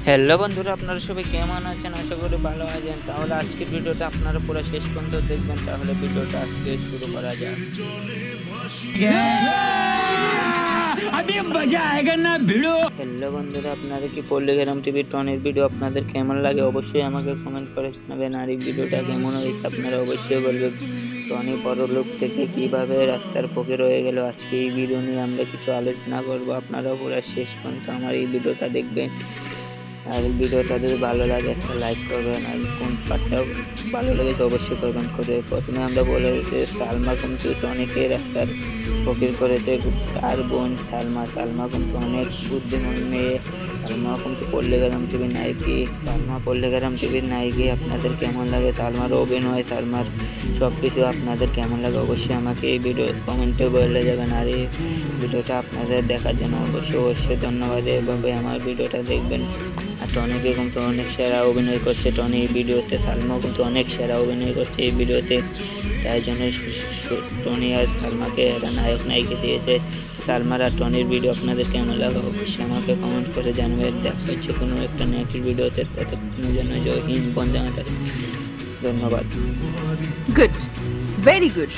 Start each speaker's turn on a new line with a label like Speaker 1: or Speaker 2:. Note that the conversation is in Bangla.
Speaker 1: হ্যালো বন্ধুরা, আপনারা সবাই কেমন আছেন? আশা করি ভালো আছেন। তাহলে আজকের ভিডিওটা আপনারা পুরো শেষ পর্যন্ত দেখবেন। তাহলে ভিডিওটা আজকে শুরু করা যাক। হ্যালো বন্ধুরা, আপনারা কি পল্লীগ্রাম টিভি টনির ভিডিও আপনাদের কেমন লাগে অবশ্যই আমাকে কমেন্ট করে জানাবেন। আর এই ভিডিওটা কেমন হয়েছে আপনারা অবশ্যই বলবেন। টনি বড়লোক থেকে কিভাবে রাস্তার ফকির হয়ে গেল, আজকে এই ভিডিও নিয়ে আমরা কিছু আলোচনা করব। আপনারা পুরো শেষ পর্যন্ত আমার এই ভিডিওটা দেখবেন। আর ভিডিওটা যদি ভালো লাগে একটা লাইক করবেন, আর কোন পার্টটা ভালো লেগেছে অবশ্যই কমেন্ট করে। প্রথমে আমরা বলে যে সালমা কিন্তু টনিকে রাস্তার ফকির করেছে তার বোন সালমা কিন্তু অনেক বুদ্ধিমান মেয়ে। সালমা কিন্তু পল্লীগ্রাম টিভির নায়িকা। সালমা পল্লীগ্রাম টিভির নায়িকা আপনাদের কেমন লাগে? সালমার অভিনয়, সালমার সব কিছু আপনাদের কেমন লাগে অবশ্যই আমাকে এই ভিডিও কমেন্টে বলে যাবেন। আর এই ভিডিওটা আপনাদের দেখার জন্য অবশ্যই ধন্যবাদ। এভাবে আমার ভিডিওটা দেখবেন। আর টনিকে কিন্তু অনেক সেরা অভিনয় করছে টনি এই ভিডিওতে। সালমাও কিন্তু অনেক সেরা অভিনয় করছে এই ভিডিওতে। তাই জন্য টনি আর সালমাকে এরা নায়ক নায়িকা দিয়েছে। সালমার আর টনির ভিডিও আপনাদের কেমন লাগে অবশ্যই আমাকে কমেন্ট করে জানাবেন। দেখা হচ্ছে কোনো একটা নেক্সট ভিডিওতে। ততক্ষণের জন্য জয় হিন্দ, বন্দে মাতরম। ধন্যবাদ।
Speaker 2: Good. Very good.